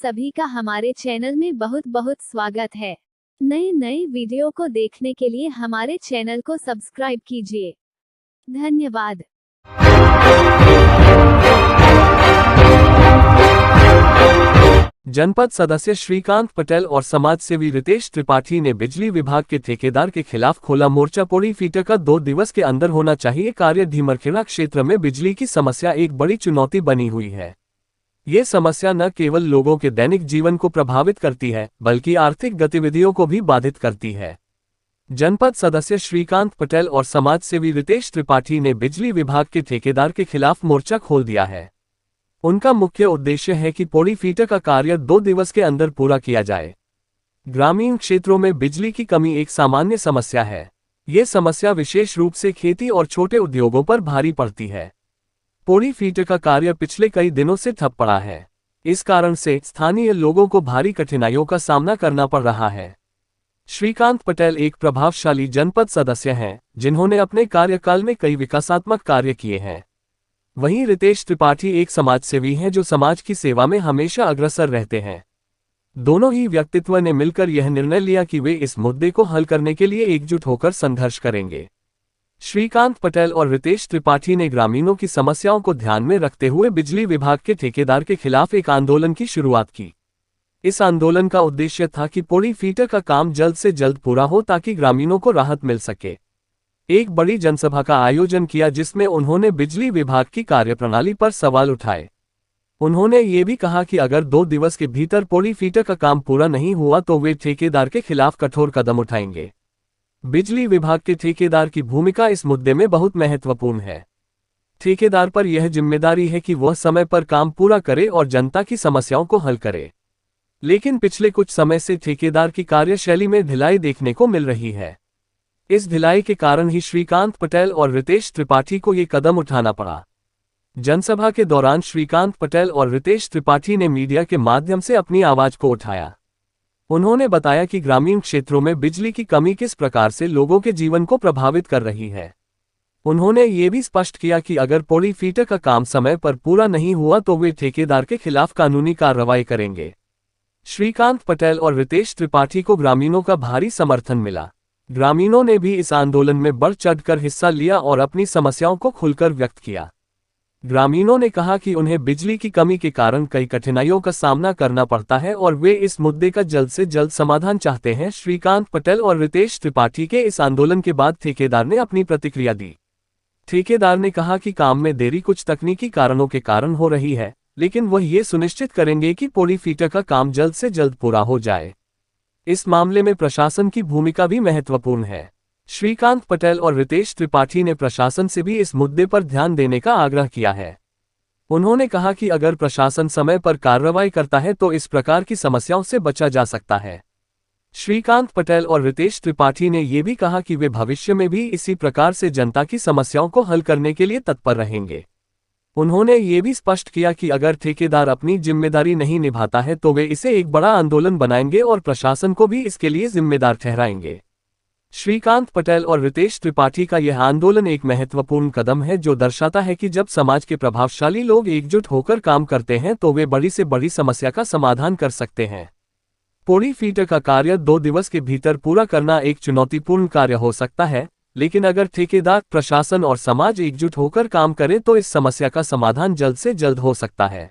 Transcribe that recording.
सभी का हमारे चैनल में बहुत बहुत स्वागत है। नए नए वीडियो को देखने के लिए हमारे चैनल को सब्सक्राइब कीजिए। धन्यवाद। जनपद सदस्य श्रीकांत पटेल और समाजसेवी रितेश त्रिपाठी ने बिजली विभाग के ठेकेदार के खिलाफ खोला मोर्चा। पोड़ी फीटर का 2 दिवस के अंदर होना चाहिए कार्य। धीमरखेड़ा क्षेत्र में बिजली की समस्या एक बड़ी चुनौती बनी हुई है। ये समस्या न केवल लोगों के दैनिक जीवन को प्रभावित करती है बल्कि आर्थिक गतिविधियों को भी बाधित करती है। जनपद सदस्य श्रीकांत पटेल और समाजसेवी रितेश त्रिपाठी ने बिजली विभाग के ठेकेदार के खिलाफ मोर्चा खोल दिया है। उनका मुख्य उद्देश्य है कि पोड़ी फीटर का कार्य 2 दिवस के अंदर पूरा किया जाए। ग्रामीण क्षेत्रों में बिजली की कमी एक सामान्य समस्या है। ये समस्या विशेष रूप से खेती और छोटे उद्योगों पर भारी पड़ती है। पोड़ी फीटर का कार्य पिछले कई दिनों से ठप पड़ा है। इस कारण से स्थानीय लोगों को भारी कठिनाइयों का सामना करना पड़ रहा है। श्रीकांत पटेल एक प्रभावशाली जनपद सदस्य हैं, जिन्होंने अपने कार्यकाल में कई विकासात्मक कार्य किए हैं। वहीं रितेश त्रिपाठी एक समाजसेवी हैं जो समाज की सेवा में हमेशा अग्रसर रहते हैं। दोनों ही व्यक्तित्व ने मिलकर यह निर्णय लिया कि वे इस मुद्दे को हल करने के लिए एकजुट होकर संघर्ष करेंगे। श्रीकांत पटेल और रितेश त्रिपाठी ने ग्रामीणों की समस्याओं को ध्यान में रखते हुए बिजली विभाग के ठेकेदार के खिलाफ एक आंदोलन की शुरुआत की। इस आंदोलन का उद्देश्य था कि पोड़ी फीटर का काम जल्द से जल्द पूरा हो ताकि ग्रामीणों को राहत मिल सके। एक बड़ी जनसभा का आयोजन किया जिसमें उन्होंने बिजली विभाग की कार्यप्रणाली पर सवाल उठाए। उन्होंने ये भी कहा कि अगर 2 दिवस के भीतर पोड़ी फीटर का काम पूरा नहीं हुआ तो वे ठेकेदार के खिलाफ कठोर कदम उठाएंगे। बिजली विभाग के ठेकेदार की भूमिका इस मुद्दे में बहुत महत्वपूर्ण है। ठेकेदार पर यह जिम्मेदारी है कि वह समय पर काम पूरा करे और जनता की समस्याओं को हल करे। लेकिन पिछले कुछ समय से ठेकेदार की कार्यशैली में ढिलाई देखने को मिल रही है। इस ढिलाई के कारण ही श्रीकांत पटेल और रितेश त्रिपाठी को ये कदम उठाना पड़ा। जनसभा के दौरान श्रीकांत पटेल और रितेश त्रिपाठी ने मीडिया के माध्यम से अपनी आवाज को उठाया। उन्होंने बताया कि ग्रामीण क्षेत्रों में बिजली की कमी किस प्रकार से लोगों के जीवन को प्रभावित कर रही है। उन्होंने ये भी स्पष्ट किया कि अगर पोड़ी फीटर का काम समय पर पूरा नहीं हुआ तो वे ठेकेदार के खिलाफ कानूनी कार्रवाई करेंगे। श्रीकांत पटेल और रितेश त्रिपाठी को ग्रामीणों का भारी समर्थन मिला। ग्रामीणों ने भी इस आंदोलन में बढ़ चढ़कर हिस्सा लिया और अपनी समस्याओं को खुलकर व्यक्त किया। ग्रामीणों ने कहा कि उन्हें बिजली की कमी के कारण कई कठिनाइयों का सामना करना पड़ता है और वे इस मुद्दे का जल्द से जल्द समाधान चाहते हैं। श्रीकांत पटेल और रितेश त्रिपाठी के इस आंदोलन के बाद ठेकेदार ने अपनी प्रतिक्रिया दी। ठेकेदार ने कहा कि काम में देरी कुछ तकनीकी कारणों के कारण हो रही है, लेकिन वह ये सुनिश्चित करेंगे कि पोड़ी फीटर का काम जल्द से जल्द पूरा हो जाए। इस मामले में प्रशासन की भूमिका भी महत्वपूर्ण है। श्रीकांत पटेल और रितेश त्रिपाठी ने प्रशासन से भी इस मुद्दे पर ध्यान देने का आग्रह किया है। उन्होंने कहा कि अगर प्रशासन समय पर कार्रवाई करता है तो इस प्रकार की समस्याओं से बचा जा सकता है। श्रीकांत पटेल और रितेश त्रिपाठी ने यह भी कहा कि वे भविष्य में भी इसी प्रकार से जनता की समस्याओं को हल करने के लिए तत्पर रहेंगे। उन्होंने ये भी स्पष्ट किया कि अगर ठेकेदार अपनी जिम्मेदारी नहीं निभाता है तो वे इसे एक बड़ा आंदोलन बनाएंगे और प्रशासन को भी इसके लिए जिम्मेदार ठहराएंगे। श्रीकांत पटेल और रितेश त्रिपाठी का यह आंदोलन एक महत्वपूर्ण कदम है जो दर्शाता है कि जब समाज के प्रभावशाली लोग एकजुट होकर काम करते हैं तो वे बड़ी से बड़ी समस्या का समाधान कर सकते हैं। पोड़ी फीटर का कार्य 2 दिवस के भीतर पूरा करना एक चुनौतीपूर्ण कार्य हो सकता है, लेकिन अगर ठेकेदार, प्रशासन और समाज एकजुट होकर काम करें तो इस समस्या का समाधान जल्द से जल्द हो सकता है।